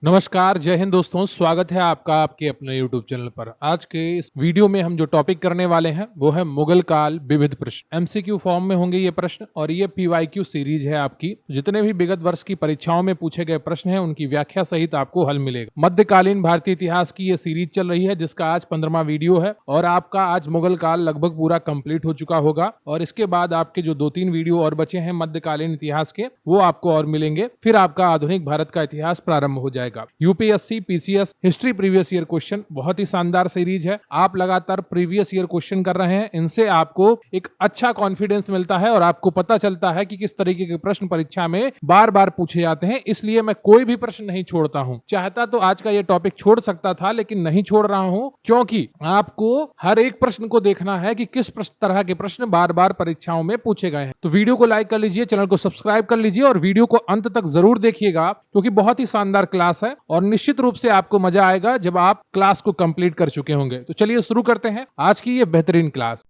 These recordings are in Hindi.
नमस्कार, जय हिंद दोस्तों। स्वागत है आपका आपके अपने YouTube चैनल पर। आज के इस वीडियो में हम जो टॉपिक करने वाले हैं वो है मुगल काल विविध प्रश्न। MCQ फॉर्म में होंगे ये प्रश्न और ये PYQ सीरीज है आपकी। जितने भी विगत वर्ष की परीक्षाओं में पूछे गए प्रश्न हैं उनकी व्याख्या सहित आपको हल मिलेगा। मध्यकालीन भारतीय इतिहास की ये सीरीज चल रही है जिसका आज 15वां वीडियो है और आपका आज मुगल काल लगभग पूरा कंप्लीट हो चुका होगा और इसके बाद आपके जो 2-3 वीडियो और बचे हैं मध्यकालीन इतिहास के वो आपको और मिलेंगे। फिर आपका आधुनिक भारत का इतिहास प्रारंभ हो जाएगा। UPSC PCS history previous year question बहुत ही शानदार सीरीज है। आप लगातार प्रीवियस ईयर क्वेश्चन कर रहे हैं, इनसे आपको एक अच्छा कॉन्फिडेंस मिलता है और आपको पता चलता है कि किस तरीके के प्रश्न परीक्षा में बार बार पूछे जाते हैं। इसलिए मैं कोई भी प्रश्न नहीं छोड़ता हूं। चाहता तो आज का यह टॉपिक छोड़ सकता था लेकिन नहीं छोड़ रहा हूं क्योंकि आपको हर एक प्रश्न को देखना है कि किस तरह के प्रश्न बार बार परीक्षाओं में पूछे गए हैं। तो वीडियो को लाइक कर लीजिए, चैनल को सब्सक्राइब कर लीजिए और वीडियो को अंत तक जरूर देखिएगा क्योंकि बहुत ही शानदार क्लास है और निश्चित रूप से आपको मजा आएगा जब आप क्लास को कंप्लीट कर चुके होंगे। तो चलिए शुरू करते हैं आज की ये बेहतरीन क्लास।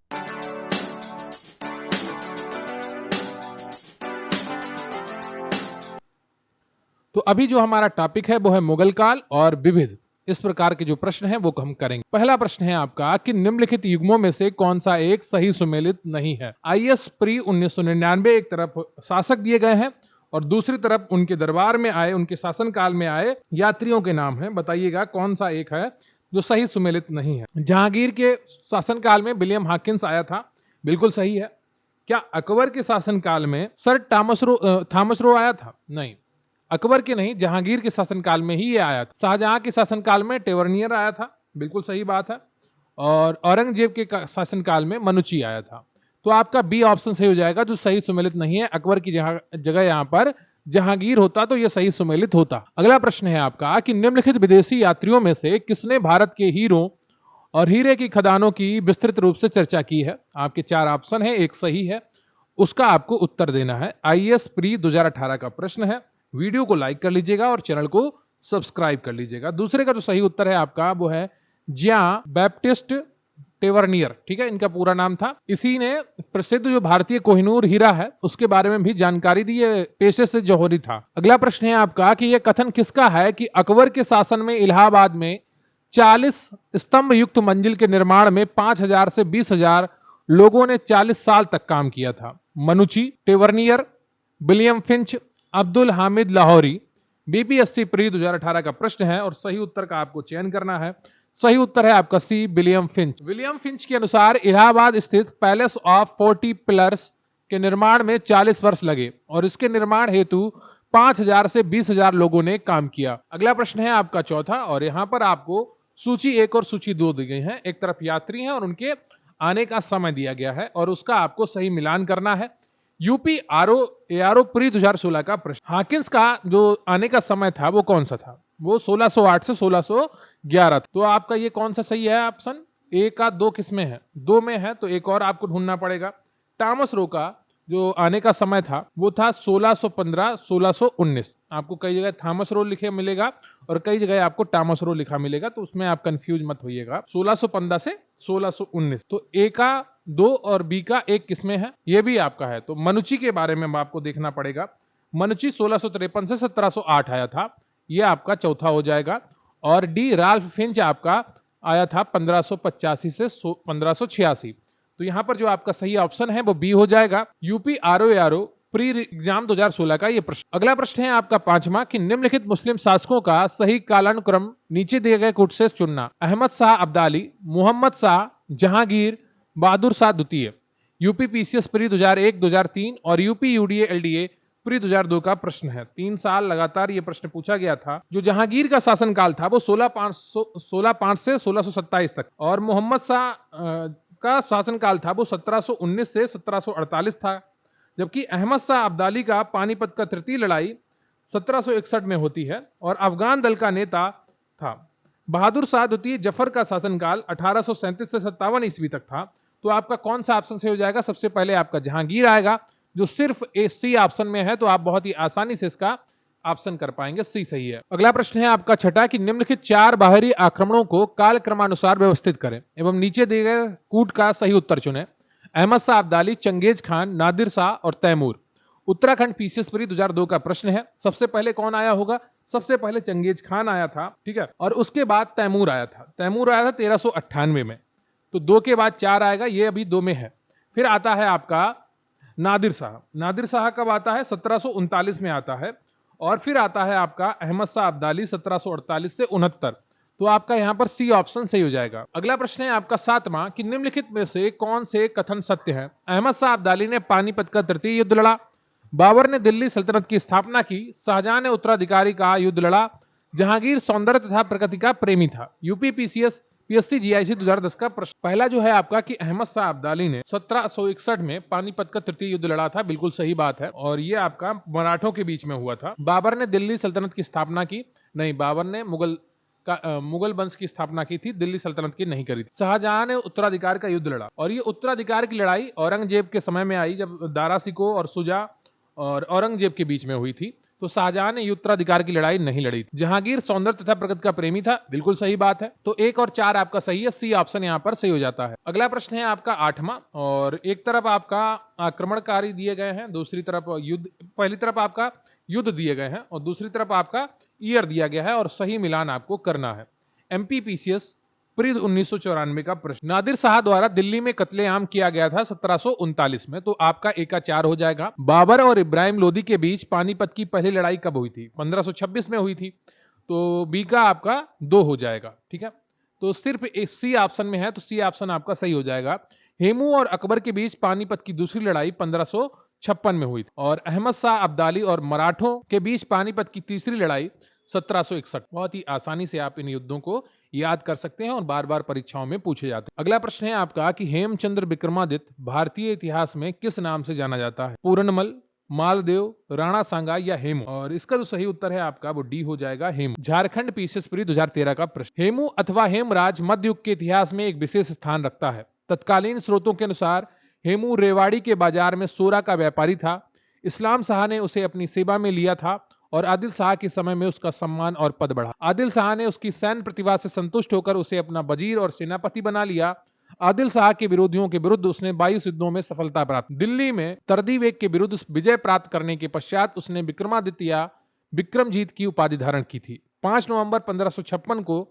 तो अभी जो हमारा टॉपिक है वो है मुगल काल और विविध। इस प्रकार के जो प्रश्न हैं वो हम करेंगे। पहला प्रश्न है आपका कि निम्नलिखित युग्मों में से कौन सा एक सही सुमेलित नहीं है। आईएस प्री 1999 एक तरफ शासक दिए गए हैं और दूसरी तरफ उनके दरबार में आए, उनके शासनकाल में आए यात्रियों के नाम हैं। बताइएगा कौन सा एक है जो सही सुमेलित नहीं है। जहांगीर के शासनकाल में विलियम हॉकिंस आया था, बिल्कुल सही है। क्या अकबर के शासनकाल में सर थॉमस रो आया था? नहीं, अकबर के नहीं, जहांगीर के शासनकाल में ही ये आया था। शाहजहां के शासनकाल में टेवरनियर आया था, बिल्कुल सही बात है। और औरंगजेब के शासनकाल में मनुची आया था। तो आपका बी ऑप्शन सही हो जाएगा जो सही सुमेलित नहीं है। अकबर की जगह यहाँ पर जहांगीर होता तो यह सही सुमेलित होता। अगला प्रश्न है आपका कि निम्नलिखित विदेशी यात्रियों में से किसने भारत के हीरों और हीरे की खदानों की विस्तृत रूप से चर्चा की है। आपके 4 ऑप्शन है, एक सही है, उसका आपको उत्तर देना है। आईएएस प्री 2018 का प्रश्न है। वीडियो को लाइक कर लीजिएगा और चैनल को सब्सक्राइब कर लीजिएगा। दूसरे का जो सही उत्तर है आपका वो है जिया बैप्टिस्ट टेवरनियर, ठीक है, इनका पूरा नाम था। इसी ने प्रसिद्ध जो भारतीय कोहिनूर हीरा है उसके बारे में भी जानकारी दी। है पेशे से जौहरी था। अगला प्रश्न है आपका कि यह कथन किसका है कि अकबर के शासन में इलाहाबाद में 40 स्तंभ युक्त मंजिल के निर्माण में 5000 से 20,000 लोगों ने 40 साल तक काम किया था। Manucci, Tavernier, William Finch, Abdul Hamid Lahori. BPSC pre 2018 का प्रश्न है और सही उत्तर का आपको चयन करना है। सही उत्तर है आपका सी, विलियम फिंच। विलियम फिंच के अनुसार इलाहाबाद स्थित पैलेस ऑफ 40 पिलर्स के निर्माण में 40 वर्ष लगे और इसके निर्माण हेतु 5000 से 20,000 लोगों ने काम किया। अगला प्रश्न है आपका चौथा और यहाँ पर आपको सूची 1 और सूची 2 दी गई है। एक तरफ यात्री हैं और उनके आने का समय दिया गया है और उसका आपको सही मिलान करना है। यूपी एआरओ प्री 2016 का प्रश्न। हॉकिंस का जो आने का समय था वो कौन सा था? वो 1608 से 1611 था। तो आपका ये कौन सा सही है? ऑप्शन ए का 2 किसमें है? 2 में है, तो एक और आपको ढूंढना पड़ेगा। टॉमस रो का जो आने का समय था वो था 1615 1619। आपको कई जगह थॉमस रो लिखे मिलेगा और कई जगह आपको टॉमस रो लिखा मिलेगा, तो उसमें आप कंफ्यूज मत होइएगा। 1615 से 1619। तो ए का 2 और बी का 1 किसमें है? ये भी आपका है। तो मनुची के बारे में आपको देखना पड़ेगा। मनुची 1653 से 1708 आया था, ये आपका चौथा हो जाएगा। और डी राल्फ फिंच आपका आया था 1585 से 1586। तो यहां पर जो आपका सही ऑप्शन है वो बी हो जाएगा। यूपी आरओ प्री एग्जाम 2016 का ये प्रश्न। अगला प्रश्न है आपका 5वां कि निम्नलिखित मुस्लिम शासकों का सही कालानुक्रम नीचे दिए गए कुट से चुनना। अहमद शाह अब्दाली, मोहम्मद शाह, जहांगीर, बहादुर शाह द्वितीय। यूपी पीसीएस प्री 2001 2003 और यूपी यूडीए एलडीए प्री 2002 का प्रश्न है। 3 साल लगातार ये प्रश्न पूछा गया था। जो जहांगीर का शासनकाल था वो 1605 से 1627 तक और मोहम्मद शाह का शासनकाल था वो 1719 से 1748 था। जबकि अहमद शाह अब्दाली का पानीपत का तृतीय लड़ाई 1761 में होती है और अफगान दल का नेता था। बहादुर शाह द्वितीय जफर का शासनकाल 1837 से 57 ईस्वी तक था। तो आपका कौन सा ऑप्शन सही हो जाएगा? सबसे पहले आपका जहांगीर आएगा जो सिर्फ ए सी ऑप्शन में है, तो आप बहुत ही आसानी से इसका ऑप्शन कर पाएंगे, सी सही है। अगला प्रश्न है आपका छठा कि निम्नलिखित 4 बाहरी आक्रमणों को कालक्रमानुसार व्यवस्थित करें एवं नीचे दिए गए कूट का सही उत्तर चुनें। अहमद शाह अब्दाली, चंगेज खान, नादिर शाह और तैमूर। उत्तराखंड पीसीएस प्री 2002 का प्रश्न है, सबसे पहले कौन आया होगा? सबसे पहले चंगेज खान आया था, ठीक है, और उसके बाद तैमूर आया था। तैमूर आया था 1398 में। तो 2 के बाद 4 आएगा, ये अभी 2 में है। फिर आता है आपका नादिर शाह। नादिर शाह कब आता है? 1739 में आता है। और फिर आता है आपका अहमद शाह अब्दाली 1748 से 69। तो आपका यहां पर सी ऑप्शन सही हो जाएगा। अगला प्रश्न है आपका 7वां कि निम्नलिखित में से कौन से कथन सत्य है? अहमद शाह अब्दाली ने पानीपत का तृतीय युद्ध लड़ा, बाबर ने दिल्ली सल्तनत की स्थापना की, शाहजहां ने उत्तराधिकारी का युद्ध लड़ा, जहांगीर सौंदर्य तथा प्रकृति का प्रेमी था। यूपी पीसीएस पीएससी जीआईसी 2010 का प्रश्न। पहला जो है आपका कि अहमद शाह अब्दाली ने 1761 में पानीपत का तृतीय युद्ध लड़ा था, बिल्कुल सही बात है, और ये आपका मराठों के बीच में हुआ था। बाबर ने दिल्ली सल्तनत की स्थापना की, नहीं, बाबर ने मुगल वंश की स्थापना की थी, दिल्ली सल्तनत की नहीं करी थी। शाहजहां ने उत्तराधिकार का युद्ध लड़ा, और ये उत्तराधिकार की लड़ाई औरंगजेब के समय में आई, जब दारा शिकोह और शुजा और औरंगजेब के बीच में हुई थी। तो शाहजहां ने उत्तराधिकार की लड़ाई नहीं लड़ी। जहांगीर सौंदर्य तथा प्रकृति का प्रेमी था, बिल्कुल सही बात है। तो 1 और 4 आपका सही है, सी ऑप्शन यहां पर सही हो जाता है। अगला प्रश्न है आपका 8वां, और एक तरफ आपका आक्रमणकारी दिए गए हैं, दूसरी तरफ युद्ध, पहली तरफ आपका युद्ध दिए गए हैं और दूसरी तरफ आपका ईयर दिया गया है, और सही मिलान आपको करना है। एमपी पीसीएस प्री 1994 का प्रश्न। नादिर शाह द्वारा दिल्ली में कत्लेआम किया गया था 1739 में। तो आपका 1 का 4 हो जाएगा। बाबर और इब्राहिम लोदी के बीच पानीपत की पहली लड़ाई कब हुई थी? 1526 में हुई थी। तो बी का आपका 2 हो जाएगा, ठीक है। तो सिर्फ सी ऑप्शन में है, तो सी ऑप्शन आपका सही हो जाएगा। हेमू और अकबर के बीच पानीपत की दूसरी लड़ाई 1556 में हुई थी, और अहमद शाह अब्दाली और मराठों के बीच पानीपत की तीसरी लड़ाई 1761। बहुत ही आसानी से आप इन युद्धों को याद कर सकते हैं और बार बार परीक्षाओं में पूछे जाते हैं। अगला प्रश्न है आपका कि हेमचंद्र विक्रमादित्य भारतीय इतिहास में किस नाम से जाना जाता है? पूरनमल, मालदेव, राणा सांगा या हेमू? और इसका जो सही उत्तर है आपका वो डी हो जाएगा, हेमू। झारखंड पीसीएस प्री 2013 का प्रश्न। हेमू अथवा हेमराज मध्य युग के इतिहास में एक विशेष स्थान रखता है। तत्कालीन स्रोतों के अनुसार हेमू रेवाड़ी के बाजार में सोरा का व्यापारी था। इस्लाम शाह ने उसे अपनी सेवा में लिया था, और आदिल शाह के समय में उसका सम्मान और पद बढ़ा। आदिल शाह ने उसकी सैन्य प्रतिभा से संतुष्ट होकर उसे अपना वजीर और सेनापति बना लिया। आदिल शाह के विरोधियों के विरुद्ध उसने 22 युद्धों में सफलता प्राप्त। दिल्ली में तरदीवेग के विरुद्ध विजय प्राप्त करने के पश्चात उसने विक्रमादित्य या विक्रमजीत की उपाधि धारण की थी। 5 नवंबर 1556 को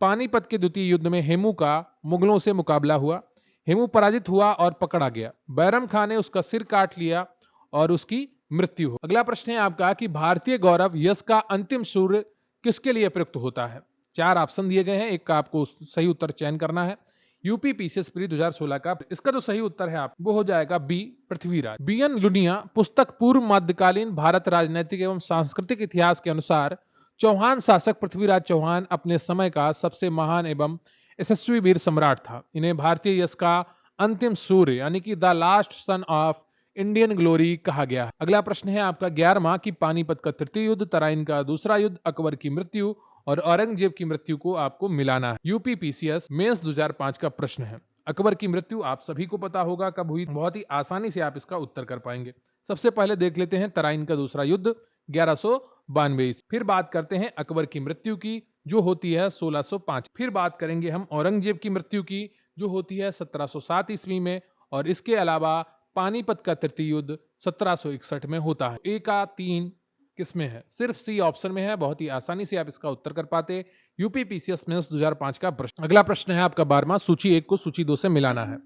पानीपत के द्वितीय युद्ध में हेमू का मुगलों से मुकाबला हुआ। हेमू पराजित हुआ और पकड़ा गया। बैरम खान ने उसका सिर काट लिया और उसकी मृत्यु हो। अगला प्रश्न है आपका कि भारतीय गौरव यश का अंतिम सूर्य किसके लिए प्रयुक्त होता है? 4 ऑप्शन दिए गए हैं, एक का आपको सही उत्तर चयन करना है। यूपी पीसीएस प्री 2016 का। इसका जो सही उत्तर है आप वो हो जाएगा बी, पृथ्वीराज। बीएन लुनिया पुस्तक पूर्व मध्यकालीन भारत राजनीतिक एवं सांस्कृतिक इतिहास के अनुसार चौहान शासक पृथ्वीराज चौहान अपने समय का सबसे महान एवं यशस्वी वीर सम्राट था। इन्हें भारतीय यश का अंतिम सूर्य यानी कि the last son of Indian glory कहा गया है। अगला प्रश्न है आपका 11वां कि पानीपत का तृतीय युद्ध, तराइन का दूसरा युद्ध, अकबर की मृत्यु और औरंगजेब की मृत्यु को आपको मिलाना है। यूपी पीसीएस मेंस 2005 का प्रश्न है। अकबर की मृत्यु आप सभी को पता होगा कब हुई, बहुत ही आसानी से आप इसका उत्तर कर पाएंगे। सबसे पहले देख लेते हैं तराइन का दूसरा युद्ध 1192। फिर बात करते हैं अकबर की मृत्यु की जो होती है 1605। फिर बात करेंगे हम औरंगजेब की मृत्यु की जो होती है 1707 ईस्वी में, और इसके अलावा पानीपत का तृतीय युद्ध 1761 में होता है। ए का 3 किसमें है? सिर्फ सी ऑप्शन में है। बहुत ही आसानी से आप इसका उत्तर कर पाते। यूपी पीसीएस मेंस 2005 का प्रश्न। अगला प्रश्न है आपका 12वां, सूची 1 को सूची 2 से मिलाना है।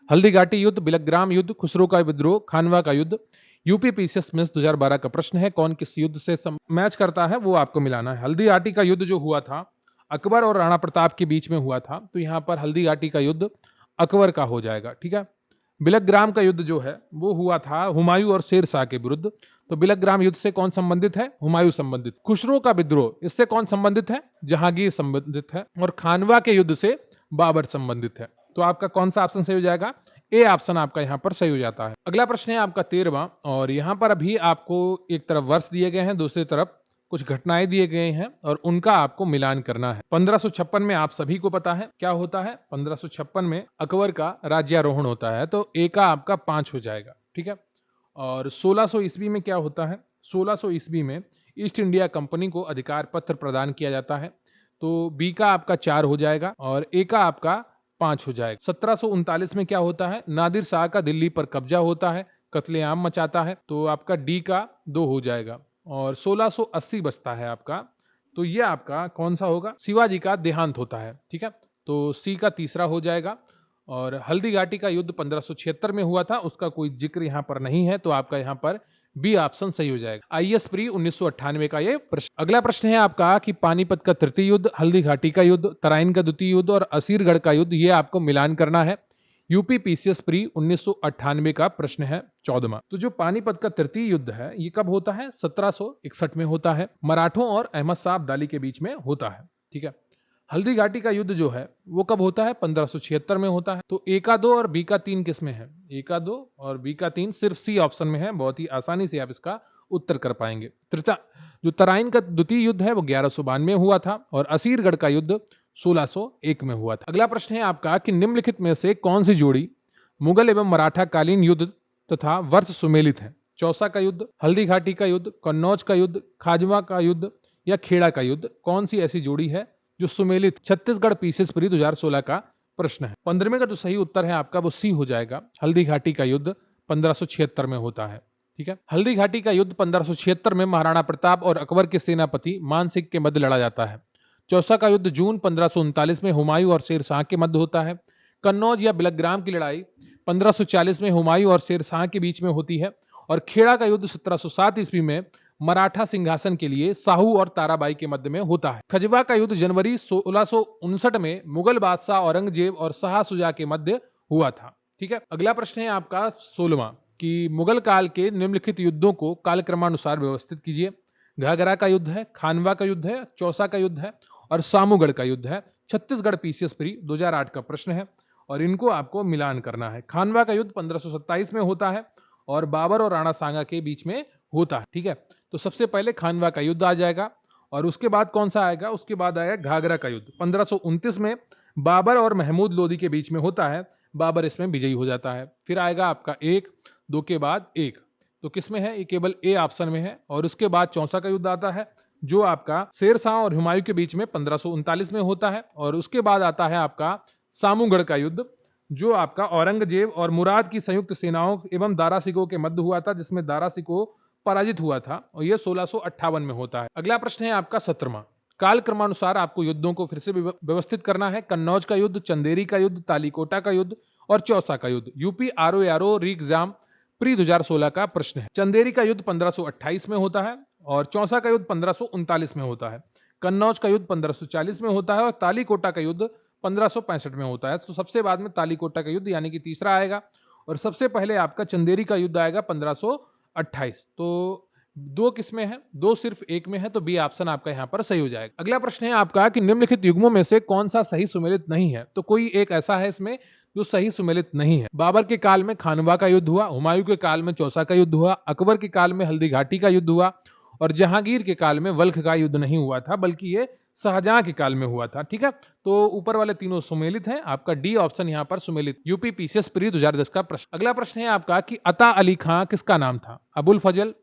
हल्दीघाटी युद्ध, बिलग्राम युद्ध, खुसरो का विद्रोह, खानवा का युद्ध। यूपी पीसीएस मेंस 2012 का प्रश्न है, कौन किस युद्ध से मैच करता है वो आपको मिलाना है। हल्दीघाटी का युद्ध जो हुआ था अकबर और राणा प्रताप के बीच में हुआ था, तो यहाँ पर हल्दीघाटी का युद्ध अकबर का हो जाएगा, ठीक है। बिलग्राम का युद्ध जो है वो हुआ था हुमायूं और शेर शाह के विरुद्ध, तो बिलग्राम युद्ध से कौन संबंधित है? हुमायूं संबंधित। खुसरो का विद्रोह इससे कौन संबंधित है? जहांगीर संबंधित है। और खानवा के युद्ध से बाबर संबंधित है। तो आपका कौन सा ऑप्शन सही हो जाएगा? ए ऑप्शन आपका यहाँ पर सही हो जाता है। अगला प्रश्न है आपका 13वां, और यहाँ पर अभी आपको एक तरफ वर्ष दिए गए हैं, दूसरी तरफ कुछ घटनाएं दिए गए हैं और उनका आपको मिलान करना है। 1556 में आप सभी को पता है क्या होता है। 1556 में अकबर का राज्यारोहण होता है, तो ए का आपका 5 हो जाएगा, ठीक है। और 1600 ईस्वी में क्या होता है? 1600 ईस्वी में ईस्ट इंडिया कंपनी को अधिकार पत्र प्रदान किया जाता है, तो बी का आपका 4 हो जाएगा और ए का आपका 5 हो जाएगा। 1739 में क्या होता है? नादिर शाह का दिल्ली पर कब्जा होता है, कत्लेआम मचाता है, तो आपका डी का 2 हो जाएगा। और 1680 बचता है आपका, तो ये आपका कौन सा होगा? शिवाजी का देहांत होता है, ठीक है, तो सी का तीसरा हो जाएगा। और हल्दी घाटी का युद्ध 1576 में हुआ था, उसका कोई जिक्र यहाँ पर नहीं है, तो आपका यहाँ पर बी ऑप्शन सही हो जाएगा। आईएस प्री 1998 का ये प्रश्न। अगला प्रश्न है आपका कि पानीपत का तृतीय युद्ध, हल्दी घाटी का युद्ध, तराइन का द्वितीय युद्ध और असीरगढ़ का युद्ध, ये आपको मिलान करना है। यूपी पीसीएस प्री 1998 का प्रश्न है 14वां। तो जो पानीपत का तृतीय युद्ध है ये कब होता है? 1761 में होता है, मराठों और अहमद शाह अब्दाली के बीच में होता है, ठीक है। हल्दी घाटी का युद्ध जो है वो कब होता है? 1576 में होता है। तो ए का 2 और बी का 3 किस में है? ए का 2 और बी का 3 सिर्फ सी ऑप्शन में है, बहुत ही आसानी से आप इसका उत्तर कर पाएंगे। जो तराइन का द्वितीय युद्ध है वो 1192 में हुआ था और असीरगढ़ का युद्ध 1601 में हुआ था। अगला प्रश्न है आपका कि निम्नलिखित में से कौन सी जोड़ी मुगल एवं मराठा कालीन युद्ध तथा वर्ष सुमेलित है? चौसा का युद्ध, हल्दी घाटी का युद्ध, कन्नौज का युद्ध, खाजवा का युद्ध या खेड़ा का युद्ध, कौन सी ऐसी जोड़ी है जो सुमेलित? छत्तीसगढ़ पीसेस प्री 2016 का प्रश्न है। 15वें का जो सही उत्तर है आपका वो सी हो जाएगा। हल्दी घाटी का युद्ध 1576 में होता है, ठीक है। हल्दी घाटी का युद्ध 1576 में महाराणा प्रताप और अकबर के सेनापति मान सिंह के मध्य लड़ा जाता है। चौसा का युद्ध जून 1539 में हुमायूं और शेर शाह के मध्य होता है। कन्नौज या बिलग्राम की लड़ाई 1540 में हुमायूं और शेर शाह के बीच में होती है। और खेड़ा का युद्ध 1707 ईस्वी में मराठा सिंहासन के लिए साहू और ताराबाई के मध्य में होता है। खजवा का युद्ध जनवरी 1659 में मुगल बादशाह औरंगजेब और शाह सुजा के मध्य हुआ था, ठीक है। अगला प्रश्न है आपका 16वां कि मुगल काल के निम्नलिखित युद्धों को कालक्रमानुसार व्यवस्थित कीजिए। घाघरा का युद्ध है, खानवा का युद्ध है, चौसा का युद्ध है और सामूगढ़ का युद्ध है। छत्तीसगढ़ पीसीएस प्री 2008 का प्रश्न है और इनको आपको मिलान करना है। खानवा का युद्ध 1527 में होता है और बाबर और राणा सांगा के बीच में होता है, ठीक है। तो सबसे पहले खानवा का युद्ध आ जाएगा और उसके बाद कौन सा आएगा? उसके बाद आएगा घाघरा का युद्ध। 1529 में बाबर और महमूद लोदी के बीच में होता है, बाबर इसमें विजयी हो जाता है। फिर आएगा आपका 1, 2 के बाद 1, तो किसमें है? ये केवल ए ऑप्शन में है। और उसके बाद चौसा का युद्ध आता है जो आपका शेर शाह और हुमायूं के बीच में 1539 में होता है। और उसके बाद आता है आपका सामूगढ़ का युद्ध जो आपका औरंगजेब और मुराद की संयुक्त सेनाओं एवं दारा सिकोह के मध्य हुआ था, जिसमें दारा सिकोह पराजित हुआ था और यह 1658 में होता है। अगला प्रश्न है आपका 17वां। काल क्रमानुसार आपको युद्धों को फिर से व्यवस्थित करना है। कन्नौज का युद्ध, चंदेरी का युद्ध, तालीकोटा का युद्ध और चौसा का युद्ध। यूपी आरओ री एग्जाम प्री 2016 का प्रश्न है। चंदेरी का युद्ध 1528 में होता है और चौसा का युद्ध 1539 में होता है। कन्नौज का युद्ध 1540 में होता है और तालीकोटा का युद्ध 1565 में होता है। तो सबसे बाद में तालीकोटा का युद्ध यानी कि तीसरा आएगा और सबसे पहले आपका चंदेरी का युद्ध आएगा 1528। तो 2 किसमें है? 2 सिर्फ एक में है, तो बी ऑप्शन आपका यहाँ पर सही हो जाएगा। अगला प्रश्न है आपका कि निम्नलिखित युग्मों में से कौन सा सही सुमेलित नहीं है? तो कोई एक ऐसा है इसमें जो सही सुमेलित नहीं है। बाबर के काल में खानवा का युद्ध हुआ, हुमायूं के काल में चौसा का युद्ध हुआ, अकबर के काल में हल्दी घाटी का युद्ध हुआ और जहांगीर के काल में वल्ख का युद्ध नहीं हुआ था, बल्कि ये शाहजहां के काल में हुआ था, ठीक है। तो ऊपर वाले तीनों सुमेलित हैं, आपका डी ऑप्शन यहाँ पर सुमेलित। यूपी पीसीएस प्री 2010 का प्रश्न। अगला प्रश्न है आपका कि अता अली खां किसका नाम था? अबुल फजल,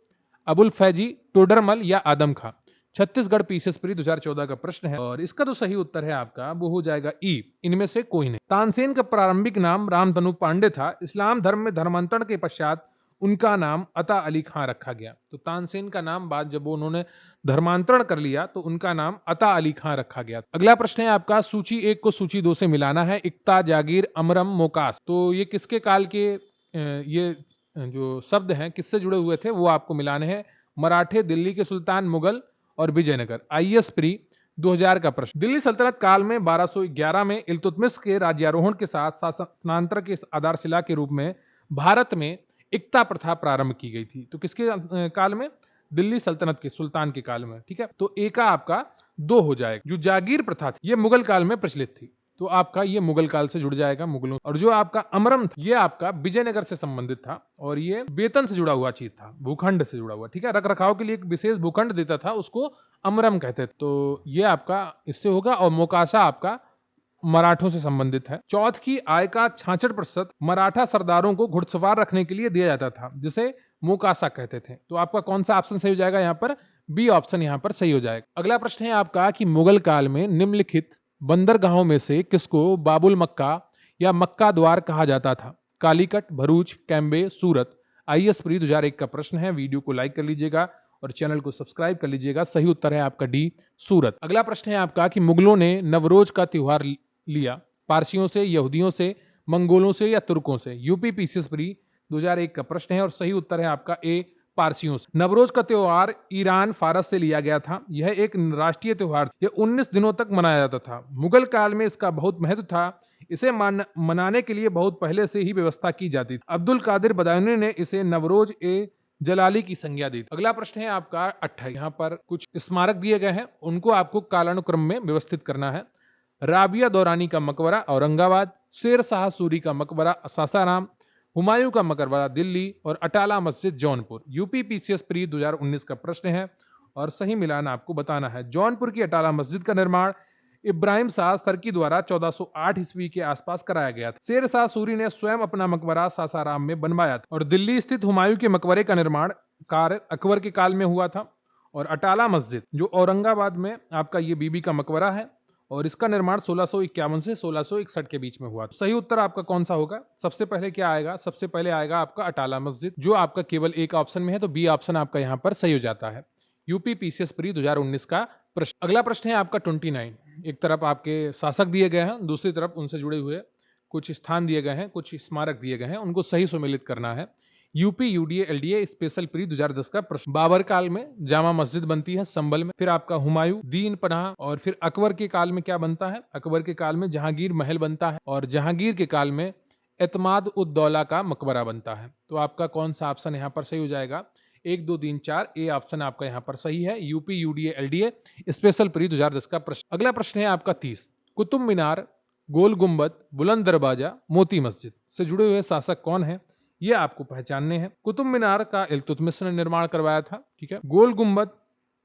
अबुल फैजी, टोडरमल या आदम खां? छत्तीसगढ़ पीसीएस प्री 2014 का प्रश्न है और इसका जो सही उत्तर है आपका वो हो जाएगा ई, इनमें से कोई नहीं। तानसेन का प्रारंभिक नाम रामधनु पांडे था। इस्लाम धर्म में धर्मांतरण के पश्चात उनका नाम अता अली खां रखा गया। तो तानसेन का नाम बाद जब उन्होंने धर्मांतरण कर लिया तो उनका नाम अता अली खां रखा गया। अगला प्रश्न है आपका सूची 1 को सूची 2 से मिलाना है। इक्ता, जागीर, अमरम, मोकास, तो ये किसके काल के ये जो शब्द हैं किससे जुड़े हुए थे वो आपको मिलाने हैं। मराठे, दिल्ली के सुल्तान, मुगल और विजयनगर। आईएएस प्री 2000 का प्रश्न। दिल्ली सल्तनत काल में 1211 में इल्तुतमिश के राज्यारोहण के साथ शासनांतर के आधारशिला के रूप में भारत में इक्ता प्रथा प्रारंभ की गई थी। तो किसके काल में? दिल्ली सल्तनत के सुल्तान के काल में, ठीक है। तो ए का आपका 2 हो जाएगा। जो जागीर प्रथा थी ये मुगल काल में प्रचलित थी, तो आपका ये मुगल काल से जुड़ जाएगा, मुगलों। और जो आपका अमरम था ये आपका विजयनगर से संबंधित था और ये वेतन से जुड़ा हुआ चीज था, भूखंड से जुड़ा हुआ, ठीक है। रख रखाव के लिए एक विशेष भूखंड देता था, उसको अमरम कहते थे। तो ये आपका इससे होगा। और मोकाशा आपका मराठों से संबंधित है। चौथ की आय का 66% मराठा सरदारों को घुड़सवार रखने के लिए दिया जाता था, जिसे मोकाशा कहते थे। तो आपका कौन सा ऑप्शन सही हो जाएगा? यहाँ पर बी ऑप्शन यहाँ पर सही हो जाएगा। अगला प्रश्न है आपका कि मुगल काल में निम्नलिखित बंदरगाहों में से किसको बाबुल मक्का या मक्का द्वार कहा जाता था? कालीकट, भरूच, कैम्बे, सूरत। IAS प्री 2001 का प्रश्न है। वीडियो को लाइक कर लीजिएगा और चैनल को सब्सक्राइब कर लीजिएगा। सही उत्तर है आपका डी, सूरत। अगला प्रश्न है आपका कि मुगलों ने नवरोज का त्योहार लिया पारसियों से, यहूदियों से, मंगोलों से या तुर्कों से? यूपी पीसीएस प्री 2001 का प्रश्न है और सही उत्तर है आपका ए, पारसियों से। नवरोज का त्योहार ईरान, फारस से लिया गया था। यह एक राष्ट्रीय त्योहार, यह 19 दिनों तक मनाया जाता था। मुगल काल में इसका बहुत महत्व था। इसे मनाने के लिए बहुत पहले से ही व्यवस्था की जाती थी। अब्दुल कादिर बदायूनी ने इसे नवरोज ए जलाली की संज्ञा दी। अगला प्रश्न है आपका 28। यहाँ पर कुछ स्मारक दिए गए हैं, उनको आपको कालानुक्रम में व्यवस्थित करना है। राबिया दौरानी का मकबरा औरंगाबाद, शेर शाह सूरी का मकबरा सासाराम, हुमायूं का मकबरा दिल्ली और अटाला मस्जिद जौनपुर। यूपी पीसीएस प्री 2019 का प्रश्न है और सही मिलान आपको बताना है। जौनपुर की अटाला मस्जिद का निर्माण इब्राहिम शाह सरकी द्वारा 1408 ईस्वी के आसपास कराया गया था। शेर शाह सूरी ने स्वयं अपना मकबरा सासाराम में बनवाया था और दिल्ली स्थित हुमायूं के मकबरे का निर्माण कार्य अकबर के काल में हुआ था। और अटाला मस्जिद जो औरंगाबाद में आपका ये बीबी का मकबरा है और इसका निर्माण 1651 से 1661 के बीच में हुआ। सही उत्तर आपका कौन सा होगा? सबसे पहले क्या आएगा? सबसे पहले आएगा आपका अटाला मस्जिद, जो आपका केवल एक ऑप्शन में है, तो बी ऑप्शन आपका यहाँ पर सही हो जाता है। यूपी पीसीएस प्री 2019 का प्रश्न। अगला प्रश्न है आपका 29। एक तरफ आपके शासक दिए गए हैं, दूसरी तरफ उनसे जुड़े हुए कुछ स्थान दिए गए हैं, कुछ स्मारक दिए गए हैं, उनको सही सुमेलित करना है। UP UDA LDA special pre 2010 का प्रश्न। बाबर काल में जामा मस्जिद बनती है संभल में, फिर आपका हुमायूं, दीन पनाह, और फिर अकबर के काल में क्या बनता है? अकबर के काल में जहांगीर महल बनता है और जहांगीर के काल में एतमाद उद दौला का मकबरा बनता है। तो आपका कौन सा ऑप्शन यहाँ पर सही हो जाएगा? 1 2 3 4 ए ऑप्शन आपका यहाँ पर सही है। UP UDA LDA special pre 2010 का प्रश्न। अगला प्रश्न है आपका 30। कुतुब मीनार, गोल गुंबद, बुलंद दरवाजा, मोती मस्जिद से जुड़े हुए शासक कौन है? ये आपको पहचानने हैं। कुतुब मीनार का इल्तुतमिश ने निर्माण करवाया था, ठीक है। गोल गुंबद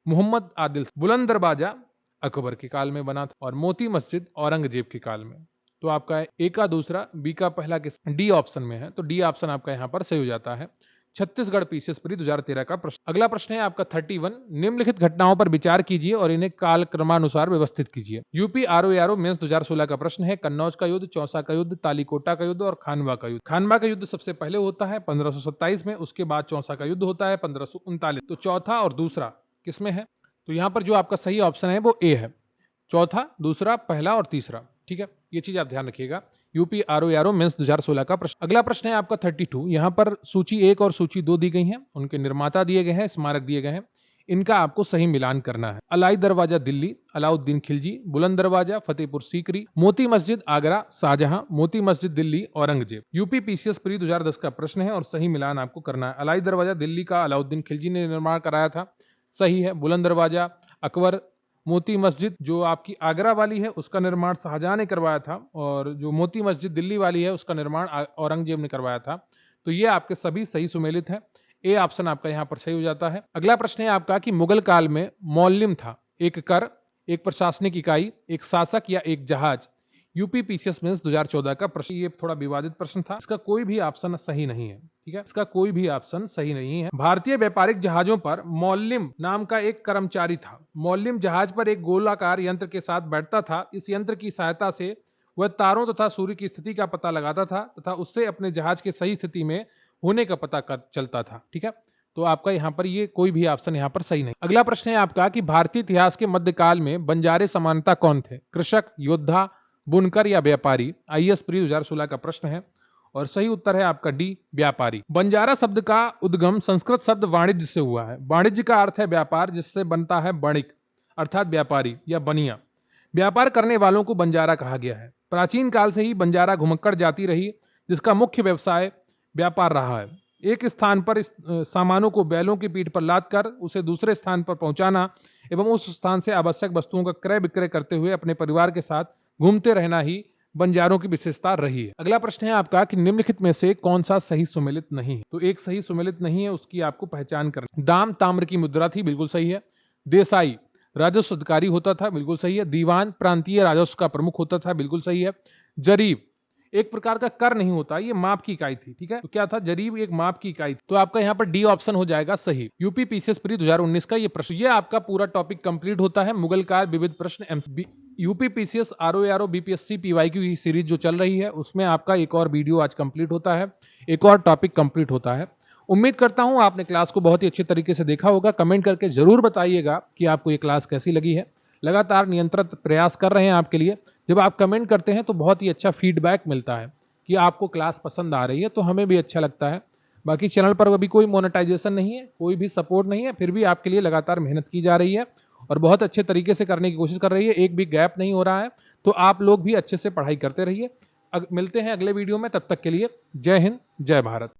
मोहम्मद आदिल, बुलंद दरवाजा अकबर के काल में बना था और मोती मस्जिद औरंगजेब के काल में। तो आपका ए का दूसरा, बी का पहला, डी ऑप्शन में है, तो डी ऑप्शन आपका यहाँ पर सही हो जाता है। छत्तीसगढ़ पीसीएस प्री 2013 का प्रश्न। अगला प्रश्न है आपका 31। निम्नलिखित घटनाओं पर विचार कीजिए और इन्हें कालक्रमानुसार व्यवस्थित कीजिए। यूपी आरओ मेंस 2016 का प्रश्न है। कन्नौज का युद्ध, चौसा का युद्ध, तालीकोटा का युद्ध और खानवा का युद्ध। खानवा का युद्ध सबसे पहले होता है 1527 में, उसके बाद चौसा का युद्ध होता है 1539। तो चौथा और दूसरा किसमें है? तो यहाँ पर जो आपका सही ऑप्शन है वो ए है। चौथा, दूसरा, पहला और तीसरा, ठीक है। ये चीज आप ध्यान रखिएगा। यूपी आरओ मेंस 2016 का प्रश्न। अगला प्रश्न है आपका 32। यहाँ पर सूची 1 और सूची 2 दी गई हैं, उनके निर्माता दिए गए हैं, स्मारक दिए गए हैं, इनका आपको सही मिलान करना है। अलाई दरवाजा दिल्ली, अलाउद्दीन खिलजी, बुलंद दरवाजा Fatehpur Sikri, Moti Masjid Agra Shahjahan, Moti Masjid Delhi Aurangzeb. UP PCS pre 2010 का प्रश्न है और सही मिलान आपको करना है। अलाई दरवाजा दिल्ली का अलाउद्दीन खिलजी ने निर्माण कराया था, सही है। बुलंद दरवाजा अकबर, मोती मस्जिद जो आपकी आगरा वाली है उसका निर्माण शाहजहां ने करवाया था और जो मोती मस्जिद दिल्ली वाली है उसका निर्माण औरंगजेब ने करवाया था। तो ये आपके सभी सही सुमेलित है। ए ऑप्शन आपका यहाँ पर सही हो जाता है। अगला प्रश्न है आपका कि मुगल काल में मौलिम था एक कर, एक प्रशासनिक इकाई, एक शासक या एक जहाज। यूपी पीसीएस मेंस 2014 का प्रश्न। ये थोड़ा विवादित प्रश्न था, इसका कोई भी ऑप्शन सही नहीं है, ठीक है। इसका कोई भी ऑप्शन सही नहीं है। भारतीय व्यापारिक जहाजों पर मौलिम नाम का एक कर्मचारी था। मौलिम जहाज पर एक गोलाकार यंत्र के साथ बैठता था। इस यंत्र की सहायता से वह तारों तथा सूर्य की स्थिति का पता लगाता था तथा उससे अपने जहाज के सही स्थिति में होने का पता चलता था, ठीक है। तो आपका यहाँ पर ये कोई भी ऑप्शन यहाँ पर सही नहीं। अगला प्रश्न है आपका कि भारतीय इतिहास के मध्यकाल में बंजारे समानता कौन थे? कृषक, योद्धा, बुनकर या व्यापारी? आईएएस प्री 2016 का प्रश्न है और सही उत्तर है आपका डी, व्यापारी। बंजारा शब्द का उद्गम संस्कृत शब्द वाणिज्य से हुआ है। वाणिज्य का अर्थ है व्यापार, जिससे बनता है बणिक अर्थात व्यापारी या बनिया। व्यापार करने वालों को बंजारा कहा गया है। प्राचीन काल से ही बंजारा घुमक्कड़ जाति रही, जिसका मुख्य व्यवसाय व्यापार रहा है। एक स्थान पर सामानों को बैलों की पीठ पर लाद कर उसे दूसरे स्थान पर पहुंचाना एवं उस स्थान से आवश्यक वस्तुओं का क्रय विक्रय करते हुए अपने परिवार के साथ घूमते रहना ही बंजारों की विशेषता रही है। अगला प्रश्न है आपका कि निम्नलिखित में से कौन सा सही सुमेलित नहीं है? तो एक सही सुमेलित नहीं है, उसकी आपको पहचान करनी। दाम ताम्र की मुद्रा थी, बिल्कुल सही है। देसाई राजस्व अधिकारी होता था, बिल्कुल सही है। दीवान प्रांतीय राजस्व का प्रमुख होता था, बिल्कुल सही है। जरीब एक प्रकार का कर नहीं होता, ये माप की इकाई थी, ठीक है। तो क्या था? जरीब एक माप की इकाई थी। तो आपका यहाँ पर डी ऑप्शन हो जाएगा सही। यूपी पीसीएस प्री 2019 का ये प्रश्न। ये आपका पूरा टॉपिक कंप्लीट होता है। मुगल काल विविध प्रश्न UP PCS RO BPSC PYQ की सीरीज जो चल रही है उसमें आपका एक और वीडियो आज कंप्लीट होता है, एक और टॉपिक कंप्लीट होता है। उम्मीद करता हूं आपने क्लास को बहुत ही अच्छे तरीके से देखा होगा। कमेंट करके जरूर बताइएगा कि आपको ये क्लास कैसी लगी है। लगातार निरंतर प्रयास कर रहे हैं आपके लिए। जब आप कमेंट करते हैं तो बहुत ही अच्छा फीडबैक मिलता है कि आपको क्लास पसंद आ रही है, तो हमें भी अच्छा लगता है। बाकी चैनल पर अभी कोई मोनेटाइजेशन नहीं है, कोई भी सपोर्ट नहीं है, फिर भी आपके लिए लगातार मेहनत की जा रही है और बहुत अच्छे तरीके से करने की कोशिश कर रही है। एक भी गैप नहीं हो रहा है, तो आप लोग भी अच्छे से पढ़ाई करते रहिए। मिलते हैं अगले वीडियो में, तब तक के लिए जय हिंद, जय भारत।